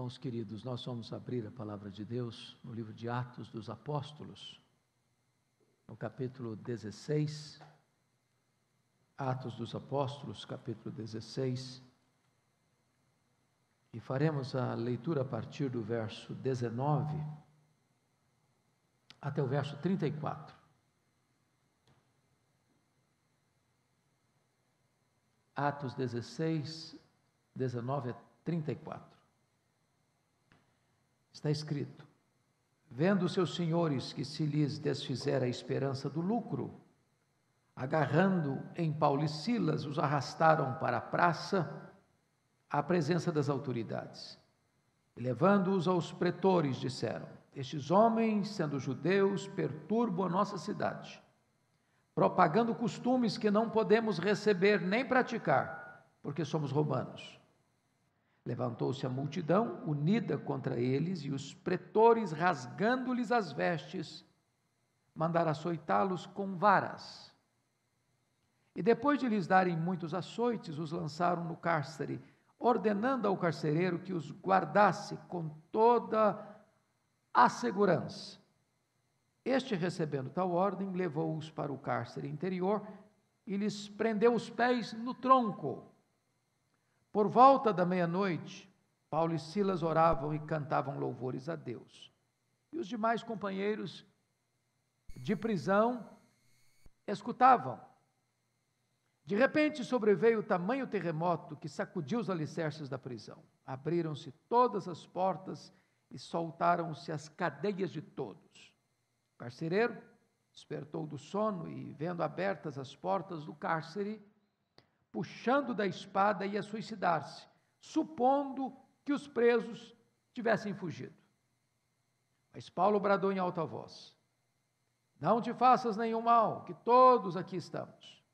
Irmãos queridos, nós vamos abrir a palavra de Deus no livro de Atos dos Apóstolos, no capítulo 16, Atos dos Apóstolos, capítulo 16, e faremos a leitura a partir do verso 19 até o verso 34. Atos 16, 19 a 34. Está escrito: vendo seus senhores que se lhes desfizera a esperança do lucro, agarrando em Paulo e Silas, os arrastaram para a praça, à presença das autoridades. E levando-os aos pretores, disseram: estes homens, sendo judeus, perturbam a nossa cidade, propagando costumes que não podemos receber nem praticar, porque somos romanos. Levantou-se a multidão, unida contra eles, e os pretores, rasgando-lhes as vestes, mandaram açoitá-los com varas. E depois de lhes darem muitos açoites, os lançaram no cárcere, ordenando ao carcereiro que os guardasse com toda a segurança. Este, recebendo tal ordem, levou-os para o cárcere interior e lhes prendeu os pés no tronco. Por volta da meia-noite, Paulo e Silas oravam e cantavam louvores a Deus. E os demais companheiros de prisão escutavam. De repente sobreveio tamanho terremoto que sacudiu os alicerces da prisão. Abriram-se todas as portas e soltaram-se as cadeias de todos. O carcereiro despertou do sono e, vendo abertas as portas do cárcere, puxando da espada, ia suicidar-se, supondo que os presos tivessem fugido. Mas Paulo bradou em alta voz: não te faças nenhum mal, que todos aqui estamos.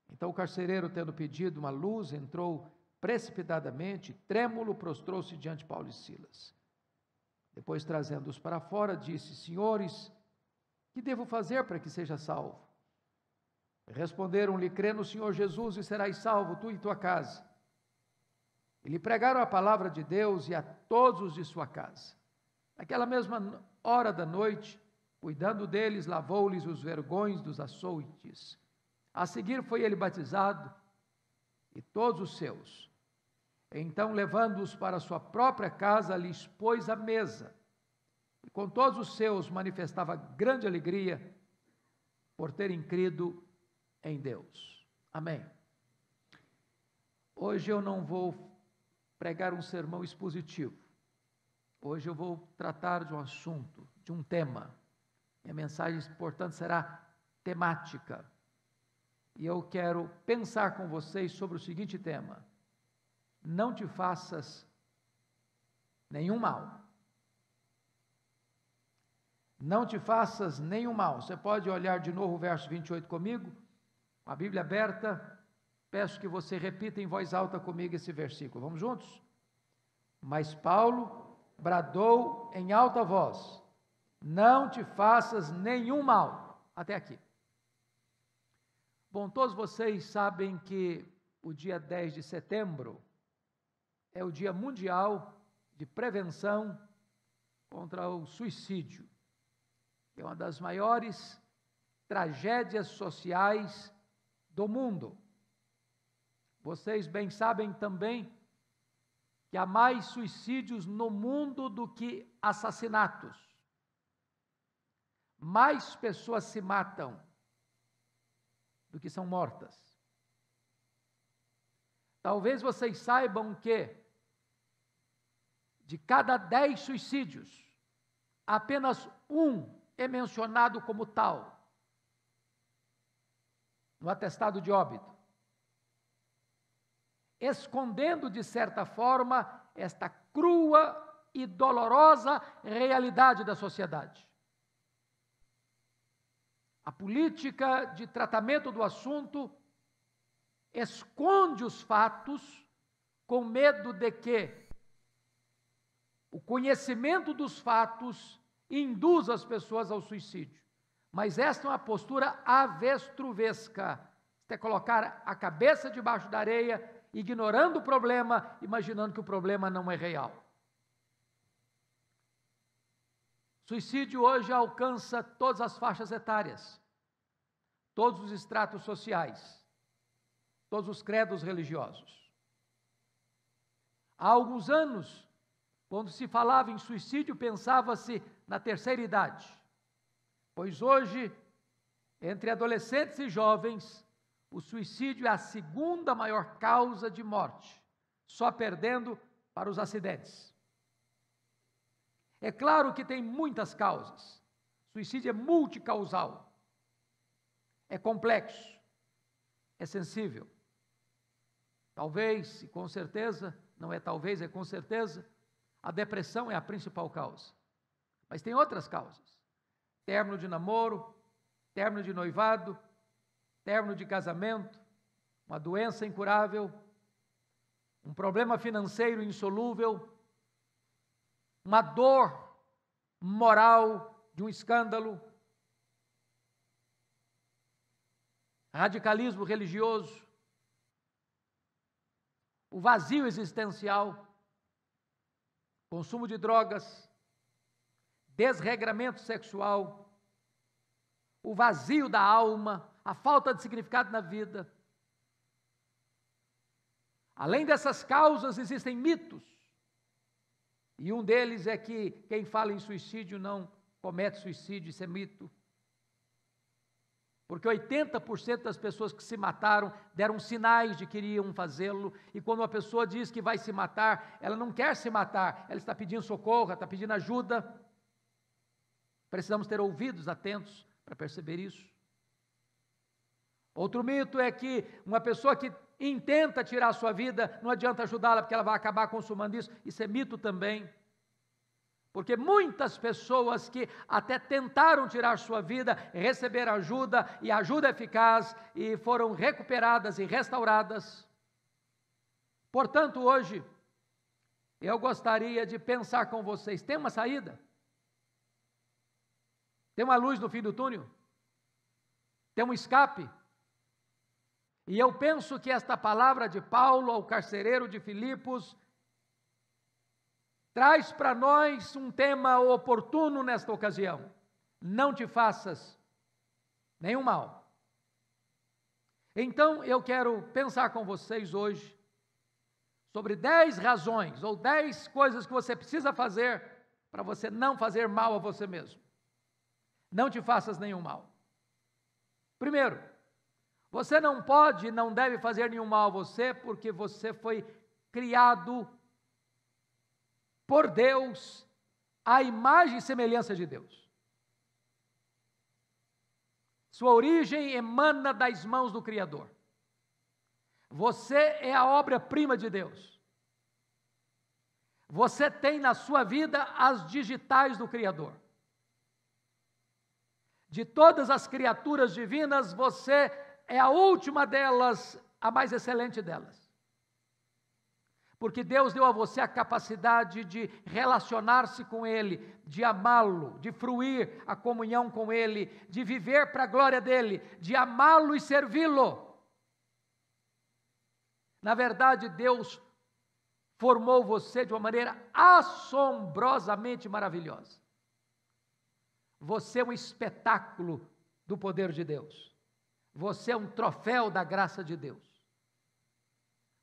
Então o carcereiro, tendo pedido uma luz, entrou precipitadamente, trêmulo, prostrou-se diante de Paulo e Silas. Depois, trazendo-os para fora, disse: senhores, que devo fazer para que seja salvo? Responderam-lhe: crê no Senhor Jesus e serás salvo, tu e tua casa. E lhe pregaram a palavra de Deus e a todos os de sua casa. Naquela mesma hora da noite, cuidando deles, lavou-lhes os vergões dos açoites. A seguir foi ele batizado, e todos os seus. Então, levando-os para sua própria casa, lhes pôs a mesa. E com todos os seus manifestava grande alegria por terem crido em Deus. Amém. Hoje eu não vou pregar um sermão expositivo. Hoje eu vou tratar de um assunto, de um tema. Minha mensagem, portanto, será temática. E eu quero pensar com vocês sobre o seguinte tema: não te faças nenhum mal. Não te faças nenhum mal. Você pode olhar de novo o verso 28 comigo? Com a Bíblia aberta, peço que você repita em voz alta comigo esse versículo. Vamos juntos? Mas Paulo bradou em alta voz: não te faças nenhum mal. Até aqui. Bom, todos vocês sabem que o dia 10 de setembro é o Dia Mundial de Prevenção contra o Suicídio, que é uma das maiores tragédias sociais do mundo. Vocês bem sabem também que há mais suicídios no mundo do que assassinatos. Mais pessoas se matam do que são mortas. Talvez vocês saibam que de cada 10 suicídios, apenas um é mencionado como tal no atestado de óbito, escondendo, de certa forma, esta crua e dolorosa realidade da sociedade. A política de tratamento do assunto esconde os fatos com medo de que o conhecimento dos fatos induza as pessoas ao suicídio. Mas esta é uma postura avestruvesca. Isto é colocar a cabeça debaixo da areia, ignorando o problema, imaginando que o problema não é real. Suicídio hoje alcança todas as faixas etárias, todos os estratos sociais, todos os credos religiosos. Há alguns anos, quando se falava em suicídio, pensava-se na terceira idade, pois hoje, entre adolescentes e jovens, o suicídio é a segunda maior causa de morte, só perdendo para os acidentes. É claro que tem muitas causas, suicídio é multicausal, é complexo, é sensível. Talvez, e com certeza, não é talvez, é com certeza, a depressão é a principal causa. Mas tem outras causas. Término de namoro, término de noivado, término de casamento, uma doença incurável, um problema financeiro insolúvel, uma dor moral de um escândalo, radicalismo religioso, o vazio existencial, consumo de drogas, desregramento sexual, o vazio da alma, a falta de significado na vida. Além dessas causas, existem mitos. E um deles é que quem fala em suicídio não comete suicídio, isso é mito. Porque 80% das pessoas que se mataram deram sinais de que iriam fazê-lo, e quando uma pessoa diz que vai se matar, ela não quer se matar, ela está pedindo socorro, ela está pedindo ajuda. Precisamos ter ouvidos atentos para perceber isso. Outro mito é que uma pessoa que intenta tirar a sua vida, não adianta ajudá-la porque ela vai acabar consumando isso. Isso é mito também. Porque muitas pessoas que até tentaram tirar sua vida, receberam ajuda e ajuda eficaz e foram recuperadas e restauradas. Portanto, hoje, eu gostaria de pensar com vocês, tem uma saída? Tem uma luz no fim do túnel? Tem um escape? E eu penso que esta palavra de Paulo ao carcereiro de Filipos traz para nós um tema oportuno nesta ocasião. Não te faças nenhum mal. Então, eu quero pensar com vocês hoje sobre 10 razões ou 10 coisas que você precisa fazer para você não fazer mal a você mesmo. Não te faças nenhum mal. Primeiro, você não pode e não deve fazer nenhum mal a você porque você foi criado por Deus à imagem e semelhança de Deus. Sua origem emana das mãos do Criador. Você é a obra-prima de Deus. Você tem na sua vida as digitais do Criador. De todas as criaturas divinas, você é a última delas, a mais excelente delas. Porque Deus deu a você a capacidade de relacionar-se com Ele, de amá-lo, de fruir a comunhão com Ele, de viver para a glória dEle, de amá-lo e servi-lo. Na verdade, Deus formou você de uma maneira assombrosamente maravilhosa. Você é um espetáculo do poder de Deus. Você é um troféu da graça de Deus.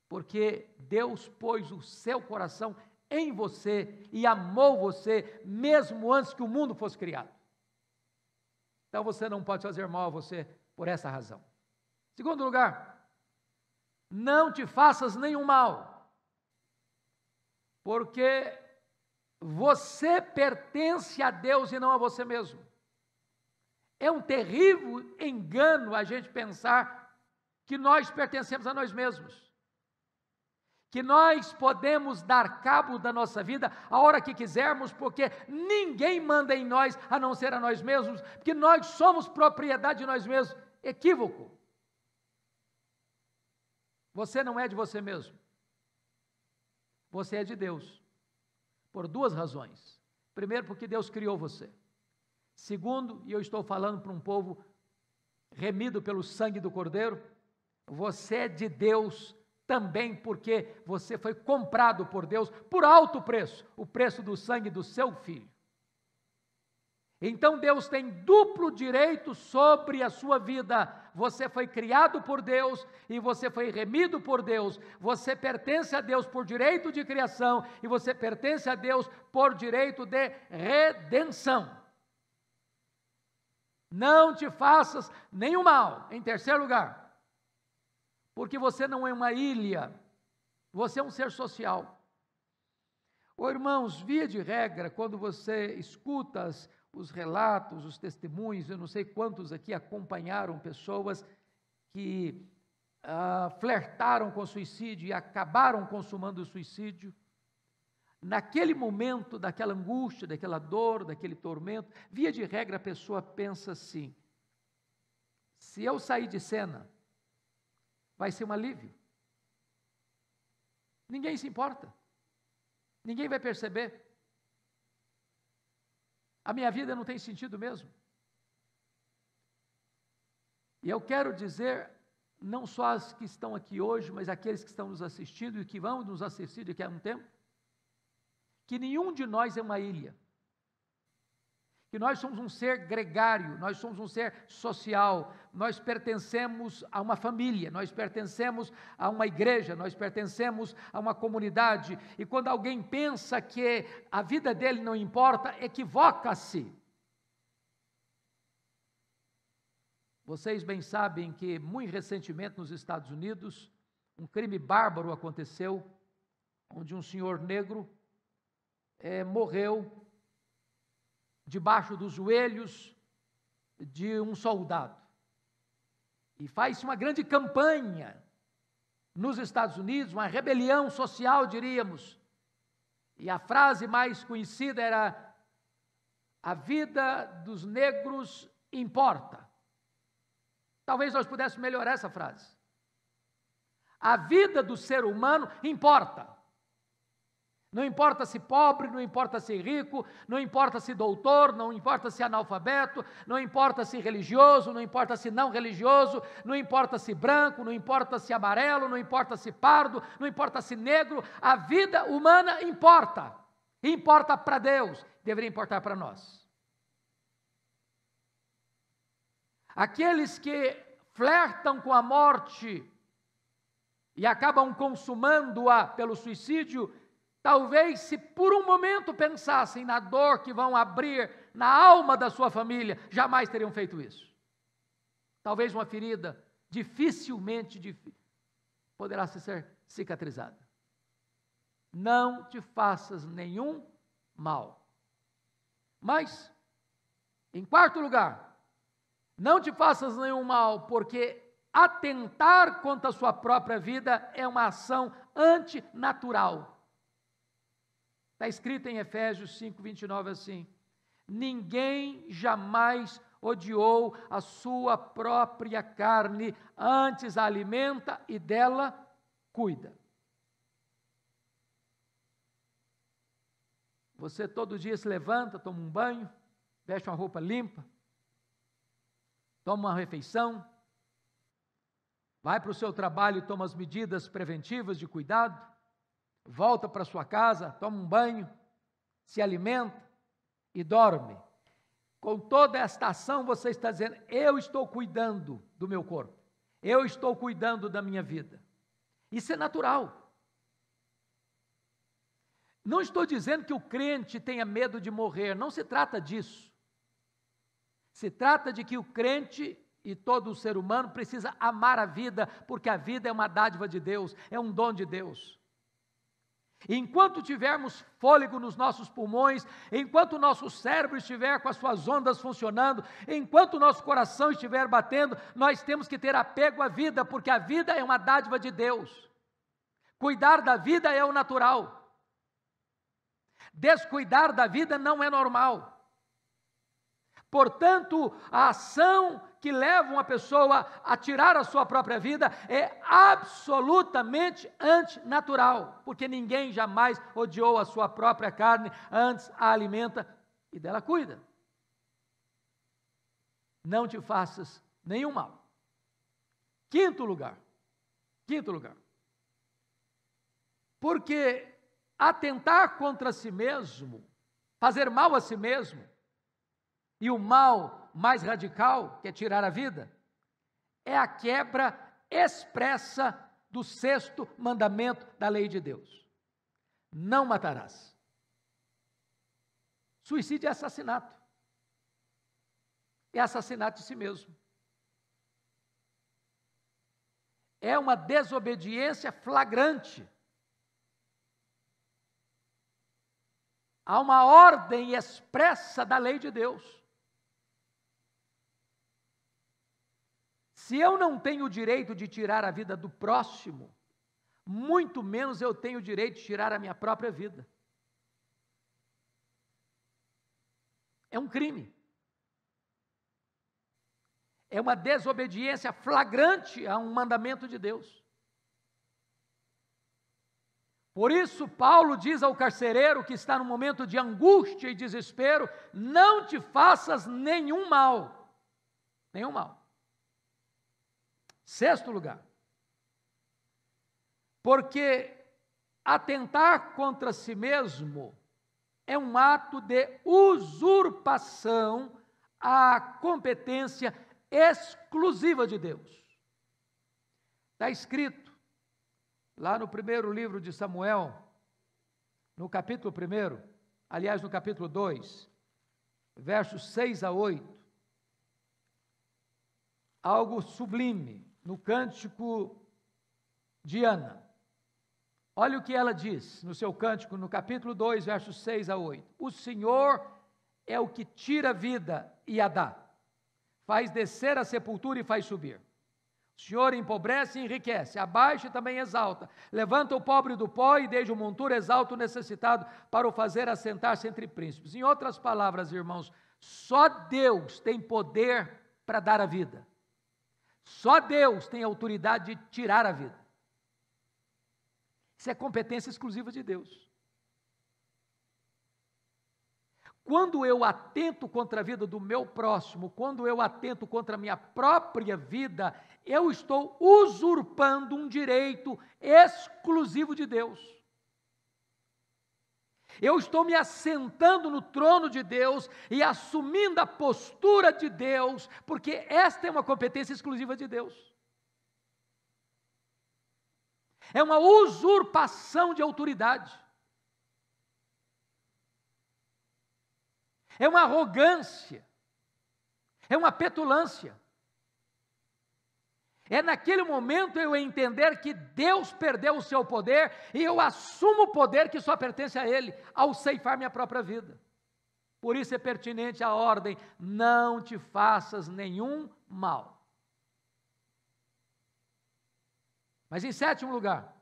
Porque Deus pôs o seu coração em você e amou você mesmo antes que o mundo fosse criado. Então você não pode fazer mal a você por essa razão. Segundo lugar, não te faças nenhum mal, porque você pertence a Deus e não a você mesmo. É um terrível engano a gente pensar que nós pertencemos a nós mesmos. Que nós podemos dar cabo da nossa vida a hora que quisermos, porque ninguém manda em nós a não ser a nós mesmos, porque nós somos propriedade de nós mesmos. Equívoco. Você não é de você mesmo. Você é de Deus. Por 2 razões. Primeiro, porque Deus criou você. Segundo, e eu estou falando para um povo remido pelo sangue do Cordeiro, você é de Deus também porque você foi comprado por Deus por alto preço, o preço do sangue do seu Filho. Então Deus tem duplo direito sobre a sua vida. Você foi criado por Deus e você foi remido por Deus. Você pertence a Deus por direito de criação e você pertence a Deus por direito de redenção. Não te faças nenhum mal. Em terceiro lugar, porque você não é uma ilha, você é um ser social. Ô, irmãos, via de regra, quando você escuta os relatos, os testemunhos, eu não sei quantos aqui acompanharam pessoas que flertaram com suicídio e acabaram consumando o suicídio. Naquele momento, daquela angústia, daquela dor, daquele tormento, via de regra a pessoa pensa assim: se eu sair de cena, vai ser um alívio. Ninguém se importa, ninguém vai perceber. A minha vida não tem sentido mesmo. E eu quero dizer, não só as que estão aqui hoje, mas aqueles que estão nos assistindo e que vão nos assistir daqui a um tempo, que nenhum de nós é uma ilha. Que nós somos um ser gregário, nós somos um ser social, nós pertencemos a uma família, nós pertencemos a uma igreja, nós pertencemos a uma comunidade, e quando alguém pensa que a vida dele não importa, equivoca-se. Vocês bem sabem que, muito recentemente nos Estados Unidos, um crime bárbaro aconteceu, onde um senhor negro morreu debaixo dos joelhos de um soldado. E faz-se uma grande campanha nos Estados Unidos, uma rebelião social, diríamos. E a frase mais conhecida era: a vida dos negros importa. Talvez nós pudéssemos melhorar essa frase. A vida do ser humano importa. Não importa se pobre, não importa se rico, não importa se doutor, não importa se analfabeto, não importa se religioso, não importa se não religioso, não importa se branco, não importa se amarelo, não importa se pardo, não importa se negro, a vida humana importa. Importa para Deus, deveria importar para nós. Aqueles que flertam com a morte e acabam consumando-a pelo suicídio, talvez, se por um momento pensassem na dor que vão abrir na alma da sua família, jamais teriam feito isso. Talvez uma ferida dificilmente poderá ser cicatrizada. Não te faças nenhum mal. Mas, em quarto lugar, não te faças nenhum mal, porque atentar contra a sua própria vida é uma ação antinatural. Está escrito em Efésios 5:29 assim: ninguém jamais odiou a sua própria carne, antes a alimenta e dela cuida. Você todo dia se levanta, toma um banho, veste uma roupa limpa, toma uma refeição, vai para o seu trabalho e toma as medidas preventivas de cuidado, volta para sua casa, toma um banho, se alimenta e dorme. Com toda esta ação você está dizendo: eu estou cuidando do meu corpo, eu estou cuidando da minha vida. Isso é natural. Não estou dizendo que o crente tenha medo de morrer, não se trata disso. Se trata de que o crente e todo o ser humano precisa amar a vida, porque a vida é uma dádiva de Deus, é um dom de Deus. Enquanto tivermos fôlego nos nossos pulmões, enquanto o nosso cérebro estiver com as suas ondas funcionando, enquanto o nosso coração estiver batendo, nós temos que ter apego à vida, porque a vida é uma dádiva de Deus. Cuidar da vida é o natural. Descuidar da vida não é normal. Portanto, a ação que leva uma pessoa a tirar a sua própria vida é absolutamente antinatural, porque ninguém jamais odiou a sua própria carne, antes a alimenta e dela cuida. Não te faças nenhum mal. Quinto lugar, porque atentar contra si mesmo, fazer mal a si mesmo, E o mal mais radical, que é tirar a vida, é a quebra expressa do 6º mandamento da lei de Deus: não matarás. Suicídio é assassinato. É assassinato de si mesmo. É uma desobediência flagrante. Há uma ordem expressa da lei de Deus. Se eu não tenho o direito de tirar a vida do próximo, muito menos eu tenho o direito de tirar a minha própria vida. É um crime. É uma desobediência flagrante a um mandamento de Deus. Por isso, Paulo diz ao carcereiro que está no momento de angústia e desespero: não te faças nenhum mal. Nenhum mal. 6º lugar. Porque atentar contra si mesmo é um ato de usurpação à competência exclusiva de Deus. Está escrito lá no primeiro livro de Samuel, no capítulo 1, aliás, no capítulo 2, versos 6 a 8, algo sublime, no cântico de Ana. Olha o que ela diz no seu cântico, no capítulo 2, versos 6 a 8. O Senhor é o que tira a vida e a dá, faz descer a sepultura e faz subir. O Senhor empobrece e enriquece, abaixa e também exalta. Levanta o pobre do pó e desde o monturo exalta o necessitado para o fazer assentar-se entre príncipes. Em outras palavras, irmãos, só Deus tem poder para dar a vida. Só Deus tem autoridade de tirar a vida. Isso é competência exclusiva de Deus. Quando eu atento contra a vida do meu próximo, quando eu atento contra a minha própria vida, eu estou usurpando um direito exclusivo de Deus. Eu estou me assentando no trono de Deus e assumindo a postura de Deus, porque esta é uma competência exclusiva de Deus. É uma usurpação de autoridade. É uma arrogância. É uma petulância. É naquele momento eu entender que Deus perdeu o seu poder e eu assumo o poder que só pertence a Ele, ao ceifar minha própria vida. Por isso é pertinente a ordem: não te faças nenhum mal. Mas em 7º lugar,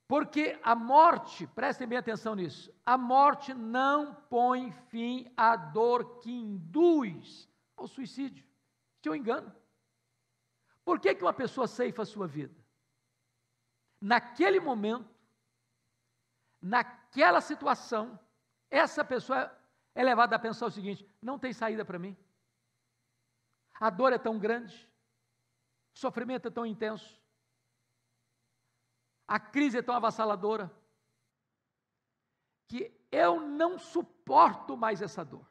porque a morte, prestem bem atenção nisso, a morte não põe fim à dor que induz ao suicídio. Isso é um engano. Por que uma pessoa ceifa a sua vida? Naquele momento, naquela situação, essa pessoa é levada a pensar o seguinte: não tem saída para mim. A dor é tão grande, o sofrimento é tão intenso, a crise é tão avassaladora, que eu não suporto mais essa dor.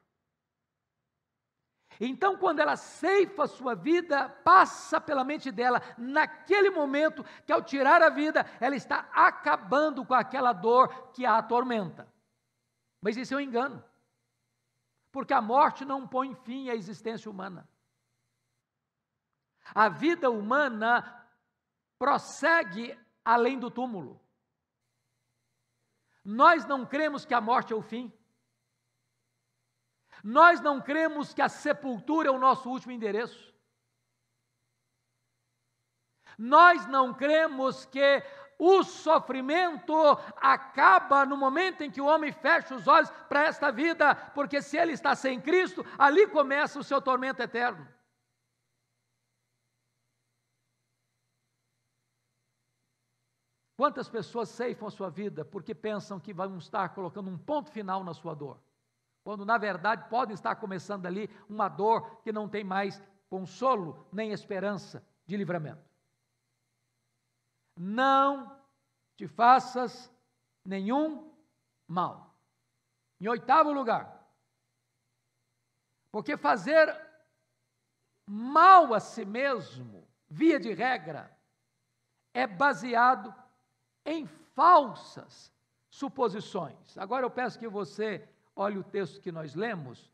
Então, quando ela ceifa a sua vida, passa pela mente dela, naquele momento, que ao tirar a vida, ela está acabando com aquela dor que a atormenta. Mas isso é um engano, porque a morte não põe fim à existência humana. A vida humana prossegue além do túmulo. Nós não cremos que a morte é o fim. Nós não cremos que a sepultura é o nosso último endereço. Nós não cremos que o sofrimento acaba no momento em que o homem fecha os olhos para esta vida, porque se ele está sem Cristo, ali começa o seu tormento eterno. Quantas pessoas ceifam a sua vida porque pensam que vão estar colocando um ponto final na sua dor, quando na verdade podem estar começando ali uma dor que não tem mais consolo nem esperança de livramento. Não te faças nenhum mal. Em 8º lugar, Porque fazer mal a si mesmo, via de regra, é baseado em falsas suposições. Agora eu peço que você olhe o texto que nós lemos,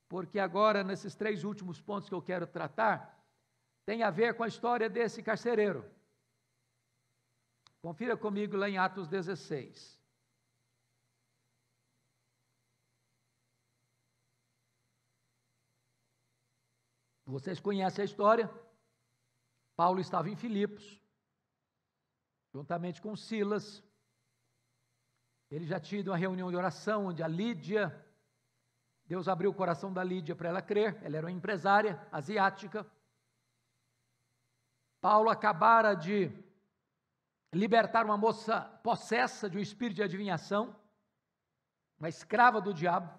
porque agora, nesses 3 últimos pontos que eu quero tratar, tem a ver com a história desse carcereiro. Confira comigo lá em Atos 16. Vocês conhecem a história. Paulo estava em Filipos, juntamente com Silas. Ele já tinha ido a uma reunião de oração, onde a Lídia, Deus abriu o coração da Lídia para ela crer. Ela era uma empresária asiática. Paulo acabara de libertar uma moça possessa de um espírito de adivinhação, uma escrava do diabo.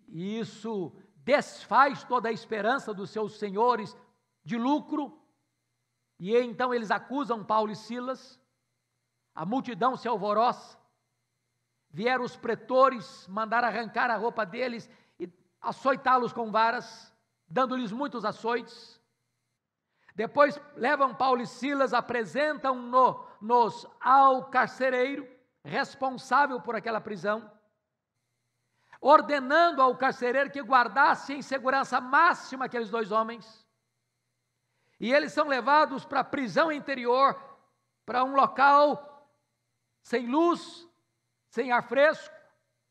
E isso desfaz toda a esperança dos seus senhores de lucro, e então eles acusam Paulo e Silas, a multidão se alvoroça, vieram os pretores, mandaram arrancar a roupa deles e açoitá-los com varas, dando-lhes muitos açoites. Depois levam Paulo e Silas, apresentam-nos ao carcereiro, responsável por aquela prisão, ordenando ao carcereiro que guardasse em segurança máxima aqueles 2 homens. E eles são levados para a prisão interior, para um local sem luz, sem ar fresco,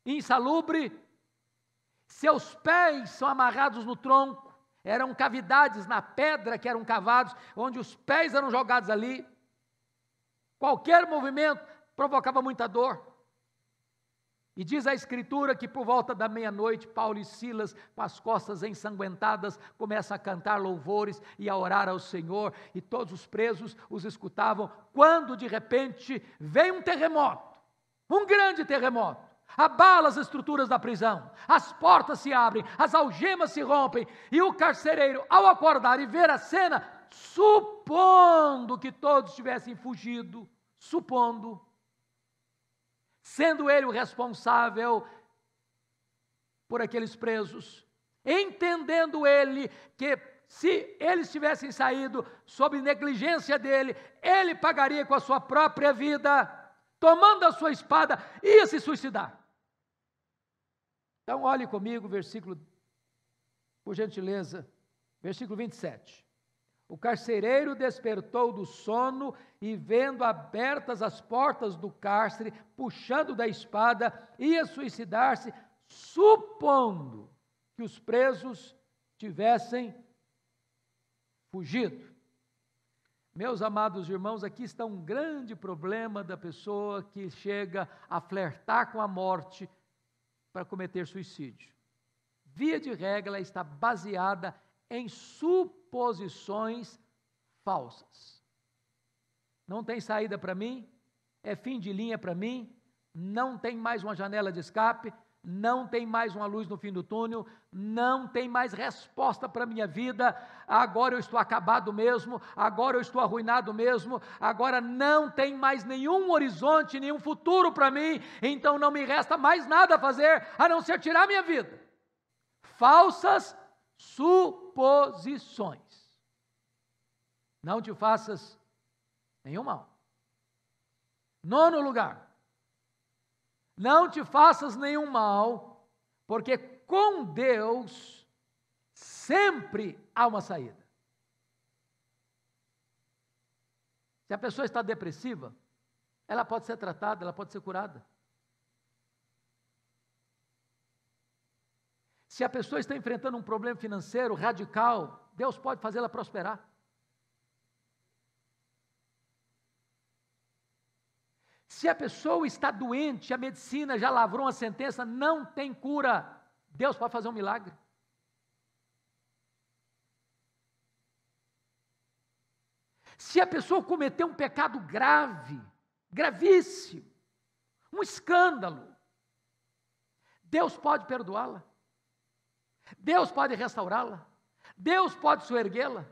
insalubre. Seus pés são amarrados no tronco, eram cavidades na pedra que eram cavados, onde os pés eram jogados ali. Qualquer movimento provocava muita dor. E diz a Escritura que por volta da meia-noite, Paulo e Silas, com as costas ensanguentadas, começam a cantar louvores e a orar ao Senhor, e todos os presos os escutavam, quando de repente vem um terremoto, um grande terremoto, abala as estruturas da prisão, as portas se abrem, as algemas se rompem, e o carcereiro, ao acordar e ver a cena, supondo que todos tivessem fugido, sendo ele o responsável por aqueles presos, entendendo ele que se eles tivessem saído sob negligência dele, ele pagaria com a sua própria vida, tomando a sua espada, ia se suicidar. Então olhe comigo o versículo, por gentileza, versículo 27. O carcereiro despertou do sono e, vendo abertas as portas do cárcere, puxando da espada, ia suicidar-se, supondo que os presos tivessem fugido. Meus amados irmãos, aqui está um grande problema da pessoa que chega a flertar com a morte para cometer suicídio. Via de regra, ela está baseada em suposições falsas. Não tem saída para mim, é fim de linha para mim, não tem mais uma janela de escape, não tem mais uma luz no fim do túnel, não tem mais resposta para a minha vida, agora eu estou acabado mesmo, agora eu estou arruinado mesmo, agora não tem mais nenhum horizonte, nenhum futuro para mim, então não me resta mais nada a fazer, a não ser tirar a minha vida. Falsas suposições. Não te faças nenhum mal. 9º lugar, não te faças nenhum mal, porque com Deus sempre há uma saída. Se a pessoa está depressiva, ela pode ser tratada, ela pode ser curada. Se a pessoa está enfrentando um problema financeiro radical, Deus pode fazê-la prosperar. Se a pessoa está doente, a medicina já lavrou uma sentença, não tem cura, Deus pode fazer um milagre. Se a pessoa cometeu um pecado grave, gravíssimo, um escândalo, Deus pode perdoá-la. Deus pode restaurá-la, Deus pode soerguê-la.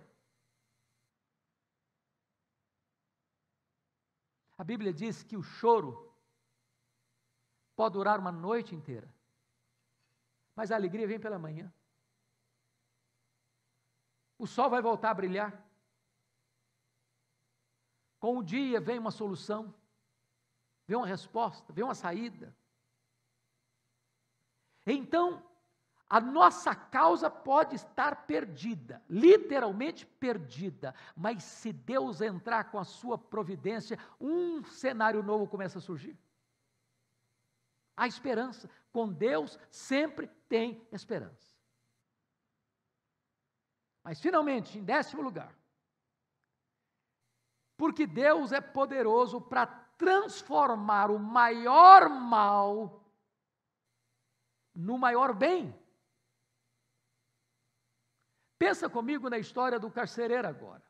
A Bíblia diz que o choro pode durar uma noite inteira, mas a alegria vem pela manhã. O sol vai voltar a brilhar. Com o dia vem uma solução, vem uma resposta, vem uma saída. Então, a nossa causa pode estar perdida, literalmente perdida, mas se Deus entrar com a sua providência, um cenário novo começa a surgir. Há esperança. Com Deus sempre tem esperança. Mas, finalmente, em 10º lugar, porque Deus é poderoso para transformar o maior mal no maior bem. Pensa comigo na história do carcereiro agora.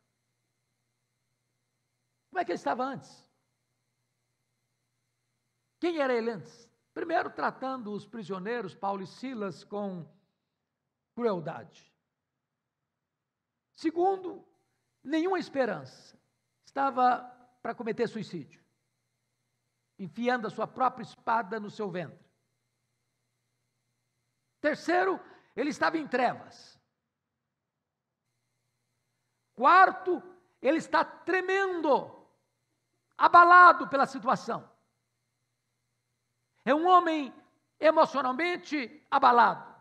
Como é que ele estava antes? Quem era ele antes? Primeiro, tratando os prisioneiros, Paulo e Silas, com crueldade. Segundo, nenhuma esperança. Estava para cometer suicídio, enfiando a sua própria espada no seu ventre. Terceiro, ele estava em trevas. Quarto, ele está tremendo, abalado pela situação. É um homem emocionalmente abalado,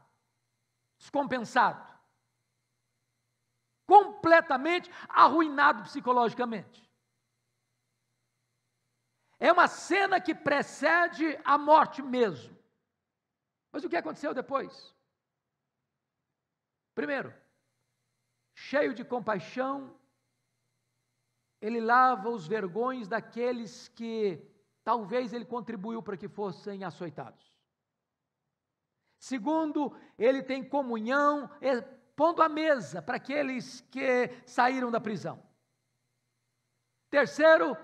descompensado, completamente arruinado psicologicamente. É uma cena que precede a morte mesmo. Mas o que aconteceu depois? Primeiro, cheio de compaixão, ele lava os vergões daqueles que talvez ele contribuiu para que fossem açoitados. Segundo, ele tem comunhão, pondo a mesa para aqueles que saíram da prisão. Terceiro,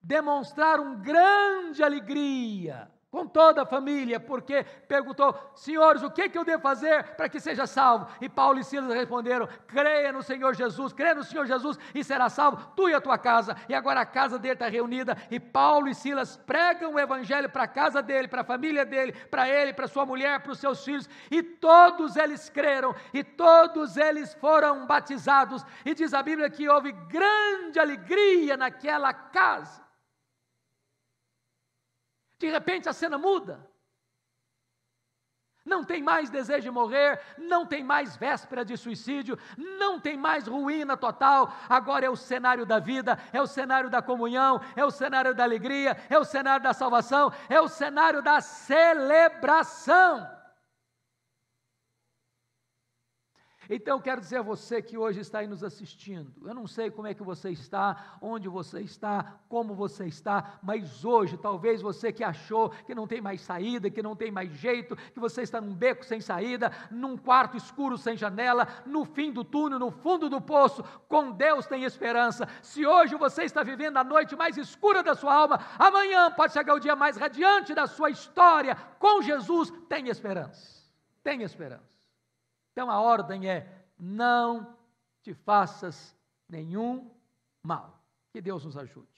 demonstrar grande alegria com toda a família, porque perguntou: senhores, o que eu devo fazer para que seja salvo? E Paulo e Silas responderam: creia no Senhor Jesus, e será salvo, tu e a tua casa. E agora a casa dele está reunida, e Paulo e Silas pregam o evangelho para a casa dele, para a família dele, para ele, para sua mulher, para os seus filhos, e todos eles creram, e todos eles foram batizados, e diz a Bíblia que houve grande alegria naquela casa. De repente a cena muda. Não tem mais desejo de morrer, não tem mais véspera de suicídio, não tem mais ruína total. Agora é o cenário da vida, é o cenário da comunhão, é o cenário da alegria, é o cenário da salvação, é o cenário da celebração. Então, eu quero dizer a você que hoje está aí nos assistindo, eu não sei como é que você está, onde você está, como você está, mas hoje, talvez você que achou que não tem mais saída, que não tem mais jeito, que você está num beco sem saída, num quarto escuro sem janela, no fim do túnel, no fundo do poço, com Deus tem esperança. Se hoje você está vivendo a noite mais escura da sua alma, amanhã pode chegar o dia mais radiante da sua história. Com Jesus tem esperança, tem esperança. Então a ordem é: não te faças nenhum mal. Que Deus nos ajude.